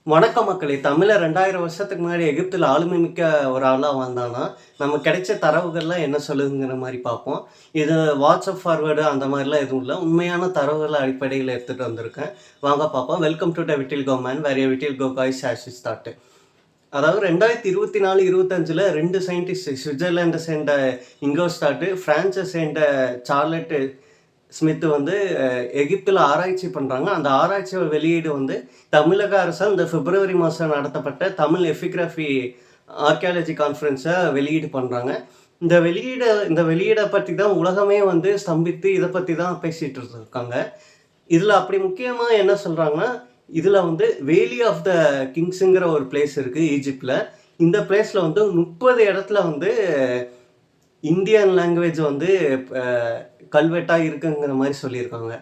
வணக்கம் மக்களே! தமிழ 2000 வருஷத்துக்கு முன்னாடி எகிப்தில ஆளுமை மிக்க ஒரு ஆளா வாழ்ந்தான்னா, நமக்கு கிடைச்ச தரவுகள்லாம் என்ன சொல்லுதுங்கிற மாரி பார்ப்போம். இது வாட்ஸ்அப் ஃபார்வர்டு அந்த மாரிலாம் எதுவும் இல்ல. உண்மையான தரவுகள் அடிப்படையில எடுத்துட்டு வந்திருக்கேன். வாங்க பார்ப்போம். வெல்கம் டு த விட்டில் go man where a little go guys has is start. அதாவது 2024, 25ல 2 சயின்டிஸ்ட் ஸ்விட்சர்லாண்ட சேர்ந்த இங்கோஸ்டாட், பிரான்ஸ சேர்ந்த சார்லட் ஸ்மித் வந்து எகிப்தில ஆராய்ச்சி பண்றாங்க. அந்த ஆராய்ச்சியோட வெளியீடு வந்து தமிழக அரசால் இந்த பிப்ரவரி மாதம் நடத்தப்பட்ட தமிழ் எபிகிராஃபி ஆர்க்கியாலஜி கான்ஃபரன்ஸை வெளியீடு பண்றாங்க. இந்த வெளியீட பத்தி தான் உலகமே வந்து ஸ்தம்பித்து இத பத்தி தான் பேசிட்டு இருக்காங்க. இதுல அப்படி முக்கியமா என்ன சொல்றாங்கன்னா, இதுல வந்து வேலி ஆஃப் த கிங்ஸ்ங்கிற ஒரு பிளேஸ் இருக்கு ஈஜிப்ட்ல. இந்த பிளேஸ்ல வந்து 30 இடத்துல வந்து இந்தியன் லாங்குவேஜ் வந்து அ கல்வெட்டா இருக்குங்கிற மாரி சொல்லியிருக்காங்க.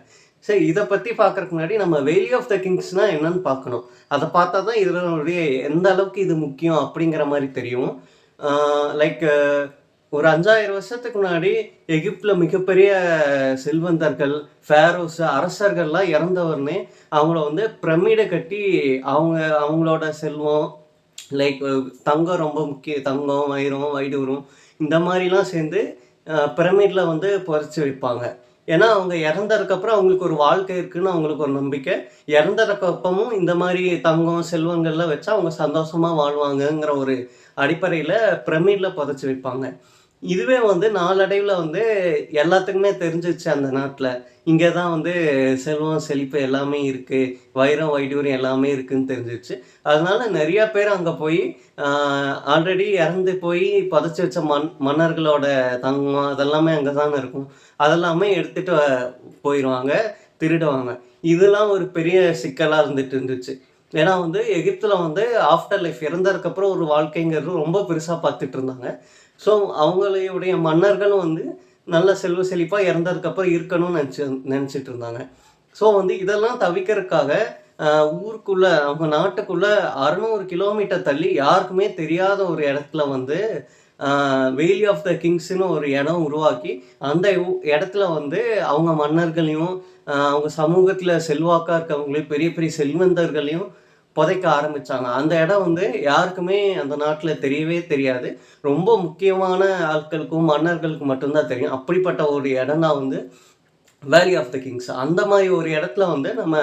சரி, இத பத்தி பார்க்கறதுக்கு முன்னாடி நம்ம வேலி ஆஃப் த கிங்ஸ்னா என்னன்னு பார்க்கணும். அத பார்த்தா தான் இதனுடைய எந்த அளவுக்கு இது முக்கியம் அப்படிங்கிற மாரி தெரியும். ஆ லைக் ஒரு 5000 வருஷத்துக்கு முன்னாடி எகிப்தில மிகப்பெரிய செல்வந்தர்கள், ஃபேரோஸ், அரசர்கள்லாம் இறந்த உடனே அவங்கள வந்து பிரமிட கட்டி அவங்களோட செல்வம் லைக் தங்கம் ரொம்ப முக்கியம். தங்கம், வைரம், வைடூரம் இந்த மாரிலாம் சேர்ந்து பிரமிட்ல வந்து புதைச்சு வைப்பாங்க. ஏன்னா, அவங்க இறந்ததுக்கப்புறம் அவங்களுக்கு ஒரு வாழ்க்கை இருக்குன்னு அவங்களுக்கு ஒரு நம்பிக்கை. இறந்ததுக்கு அப்புறமும் இந்த மாரி தங்கம், செல்வங்கள்லாம் வச்சா அவங்க சந்தோஷமா வாழ்வாங்கங்கிற ஒரு அடிப்படையில பிரமிட்ல புதைச்சு வைப்பாங்க. இதுவே வந்து நாளடைவுல வந்து எல்லாத்துக்குமே தெரிஞ்சிருச்சு அந்த நாட்ல. இங்க தான் வந்து செல்வம், செழிப்பு எல்லாமே இருக்கு. வைரம், வைடூரியம் எல்லாமே இருக்குன்னு தெரிஞ்சிருச்சு. அதனால நெறைய பேர் அங்க போயி ஆ ஆல்ரெடி இறந்து போய் புதைச்சு வச்ச மன்னர்களோட தங்கம் அதெல்லாமே அங்க தான இருக்கும். அதெல்லாமே எடுத்துட்டு போயிருவாங்க, திருடுவாங்க. இதெல்லாம் ஒரு பெரிய சிக்கலா இருந்துட்டு இருந்துச்சு. ஏன்னா வந்து எகிப்துல வந்து ஆஃப்டர் லைஃப் இறந்ததுக்கப்புறம் ஒரு வாழ்க்கைங்கிறது ரொம்ப பெருசா பார்த்துட்டு இருந்தாங்க. ஸோ அவங்களுடைய மன்னர்களும் வந்து நல்ல செல்வ செழிப்பா இறந்ததுக்கப்புறம் இருக்கணும்னு நெனச்சிட்டு இருந்தாங்க. ஸோ வந்து இதெல்லாம் தவிர்க்கறதுக்காக அ ஊருக்குள்ள அவங்க நாட்டுக்குள்ள 600 கிலோமீட்டர் தள்ளி யாருக்குமே தெரியாத ஒரு இடத்துல வந்து வேலி ஆஃப் த கிங்ஸ்ன்னு ஒரு இடம் உருவாக்கி, அந்த இடத்துல வந்து அவங்க மன்னர்களையும், அவங்க சமூகத்தில செல்வாக்கா இருக்கவங்களையும், பெரிய பெரிய செல்வந்தர்களையும் புதைக்க ஆரம்பிச்சாங்க. அந்த இடம் வந்து யாருக்குமே அந்த நாட்ல தெரியவே தெரியாது. ரொம்ப முக்கியமான ஆட்களுக்கும், மன்னர்களுக்கும் மட்டும் தான் தெரியும். அப்படிப்பட்ட ஒரு இடம் தான் வந்து வேலி ஆஃப் த கிங்ஸ். அந்த மாரி ஒரு இடத்துல வந்து நம்ம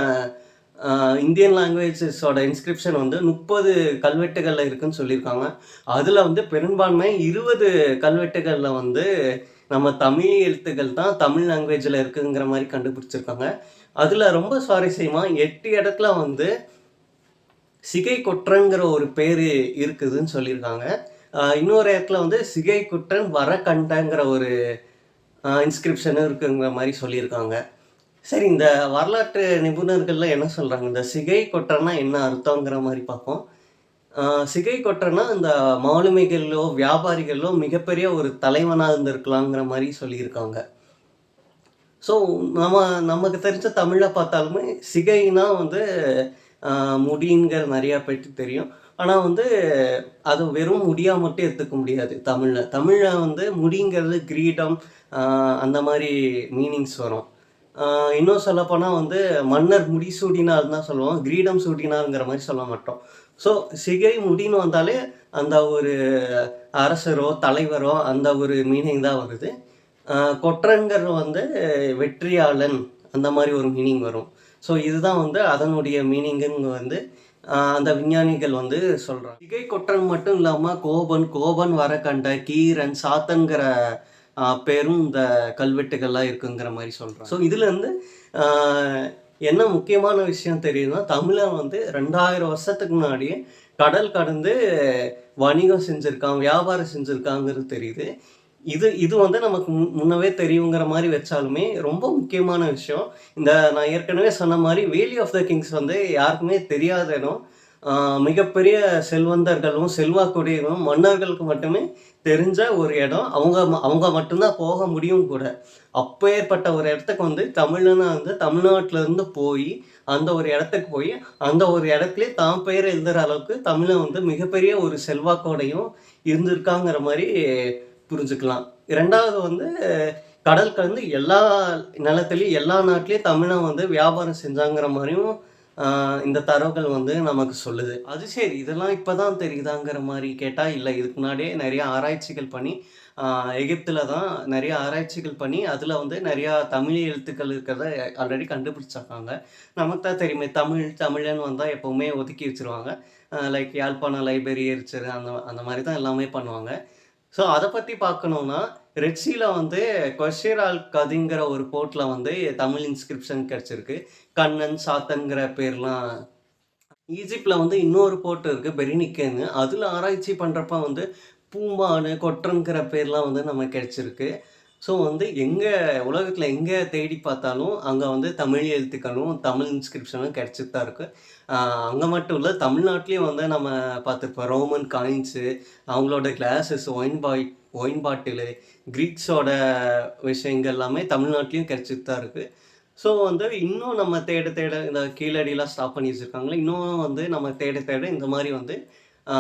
அ இந்தியன் லாங்குவேஜஸோட இன்ஸ்கிரிப்ஷன் வந்து 30 கல்வெட்டுகள்ல இருக்குன்னு சொல்லியிருக்காங்க. அதுல வந்து பெரும்பான்மை 20 கல்வெட்டுகள்ல வந்து நம்ம தமிழ் எழுத்துக்கள் தான் தமிழ் லாங்குவேஜ்ல இருக்குங்கிற மாரி கண்டுபிடிச்சிருக்காங்க. அதுல ரொம்ப சுவாரஸ்யமா 8 இடத்துல வந்து சிகை கொற்றங்கிற ஒரு பேரு இருக்குதுன்னு சொல்லியிருக்காங்க. இன்னொரு இடத்துல வந்து சிகை குற்றன் வரகண்டங்கிற ஒரு இன்ஸ்கிரிப்ஷனும் இருக்குங்கிற மாரி சொல்லியிருக்காங்க. சரி, இந்த வரலாற்று நிபுணர்கள்லாம் என்ன சொல்றாங்க? இந்த சிகை கொற்றன்னா என்ன அர்த்தங்கிற மாரி பார்ப்போம். அ சிகை கொற்றன்னா இந்த மாலுமிகளோ, வியாபாரிகளோ மிகப்பெரிய ஒரு தலைவனா இருந்திருக்கலாங்கிற மாரி சொல்லியிருக்காங்க. ஸோ நம்ம நமக்கு தெரிஞ்ச தமிழ்ல பார்த்தாலுமே சிகைன்னா வந்து அ முடிங்கிற நெறையா பேருக்கு தெரியும். ஆனா வந்து அது வெறும் முடியா மட்டும் எடுத்துக்க முடியாது தமிழ்ல. தமிழ்ல வந்து முடிங்கிறது கிரீடம் அந்த மாரி மீனிங்ஸ் வரும். ஆ இன்னும் சொல்லப்போனா வந்து மன்னர் முடிசூடினார்ன்னு தான் சொல்லுவோம். கிரீடம் சூடினார்ங்கிற மாரி சொல்ல மாட்டோம். ஸோ சிகை முடின்னு வந்தாலே அந்த ஒரு அரசரோ, தலைவரோ அந்த ஒரு மீனிங் தான் வருது. ஆ கொற்றன்கிறது வந்து வெற்றியாளன் அந்த மாரி ஒரு மீனிங் வரும். ஸோ இதுதான் வந்து அதனுடைய மீனிங்குன்னு வந்து அந்த விஞ்ஞானிகள் வந்து சொல்றாங்க. சிகை கொற்றன் மட்டும் இல்லாம கோபன், கோபன் வரக்கண்ட, கீரன், சாத்தன்கிற பேரும் இந்த கல்வெட்டுகள்லாம் இருக்குங்கிற மாரி சொல்றாங்க. ஸோ இதுலருந்து ஆ என்ன முக்கியமான விஷயம் தெரியுதுன்னா, தமிழன் வந்து 2000 வருஷத்துக்கு முன்னாடியே கடல் கடந்து வணிகம் செஞ்சிருக்கான், வியாபாரம் செஞ்சிருக்காங்கிறது தெரியுது. இது இது வந்து நமக்கு முன்னவே தெரியுங்கிற மாரி வச்சாலுமே, ரொம்ப முக்கியமான விஷயம். நான் ஏற்கனவே சொன்ன மாரி வேலி ஆஃப் த கிங்ஸ் வந்து யாருக்குமே தெரியாத இடம். ஆ மிகப்பெரிய செல்வந்தர்களும், செல்வாக்குடையவரும், மன்னர்களுக்கு மட்டுமே தெரிஞ்ச ஒரு இடம். அவங்க மட்டும் தான் போக முடியும் கூட. அப்பேற்பட்ட ஒரு இடத்துக்கு வந்து தமிழனா வந்து தமிழ்நாட்டுல இருந்து போயி, அந்த ஒரு இடத்துக்கு போயி, அந்த ஒரு இடத்திலேயே தான் பெயர் எழுதுற அளவுக்கு தமிழன் வந்து மிகப்பெரிய ஒரு செல்வாக்கோடையும் இருந்திருக்காங்கிற மாரி புரிஞ்சுக்கலாம். 2வது வந்து கடல் கடந்து எல்லா நிலத்திலயும், எல்லா நாட்டிலயும் தமிழன் வந்து வியாபாரம் செஞ்சாங்கிற மாரியும் இந்த தரவுகள் வந்து நமக்கு சொல்லுது. அது சரி இதெல்லாம் இப்ப தான் தெரியுதாங்கிற மாரி கேட்டா, இல்ல. இதுக்கு முன்னாடியே நெறைய ஆராய்ச்சிகள் பண்ணி, ஆ எகிப்தில தான் நெறைய ஆராய்ச்சிகள் பண்ணி, அதில வந்து நெறையா தமிழ் எழுத்துக்கள் இருக்கிறத ஆல்ரெடி கண்டுபிடிச்சிருக்காங்க. நமக்கு தான் தெரியுமே தமிழன்னு வந்தா எப்பவுமே ஒதுக்கி வச்சுருவாங்க. லைக் யாழ்ப்பாணம் லைப்ரரி எரிச்சது அந்த அந்த மாரி தான் எல்லாமே பண்ணுவாங்க. ஸோ அத பத்தி பார்க்கணும்னா, ரெட் சீல வந்து கொஷிர் அல் கதிங்கிற ஒரு போர்ட்ல வந்து தமிழ் இன்ஸ்கிரிப்ஷன் கிடைச்சிருக்கு. கண்ணன், சாத்தன்ங்கிற பேர்லாம் ஈஜிப்ட்ல வந்து இன்னொரு போர்ட் இருக்கு பெரினிக்கேன்னு. அதுல ஆராய்ச்சி பண்றப்ப வந்து பூமானு, கொற்றன்கிற பேர்லாம் வந்து நமக்கு கிடைச்சிருக்கு. ஸோ வந்து உலகத்துல எங்க தேடி பார்த்தாலும், அங்க வந்து தமிழ் எழுத்துக்களும், தமிழ் இன்ஸ்கிரிப்ஷனும் கிடைச்சிட்டு தான் இருக்கு. அ அங்க மட்டும் இல்ல, தமிழ்நாட்டிலயும் வந்து நம்ம பார்த்துருப்போம். ரோமன் காயின்ஸு, அவங்களோட கிளாஸஸ், ஒயின் பாட்டிலு, கிரீக்ஸோட விஷயங்கள் எல்லாமே தமிழ்நாட்டிலயும் கிடைச்சிட்டு தான் இருக்கு. ஸோ வந்து இன்னும் நம்ம தேட தேட இந்த கீழடிலாம் ஸ்டாப் பண்ணி வச்சிருக்காங்கல்ல, இன்னும் வந்து நம்ம தேட தேட இந்த மாரி வந்து ஆ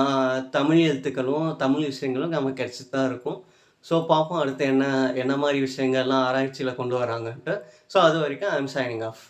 தமிழ் எழுத்துக்களும், தமிழ் விஷயங்களும் நமக்கு கிடைச்சிட்டு தான் இருக்கும். ஸோ பார்ப்போம் அடுத்து என்ன என்ன மாரி விஷயங்கள்லாம் ஆராய்ச்சியில கொண்டு வராங்கன்ட்டு. ஸோ அதுவரைக்கும் ஐ அம் சைனிங் ஆஃப்.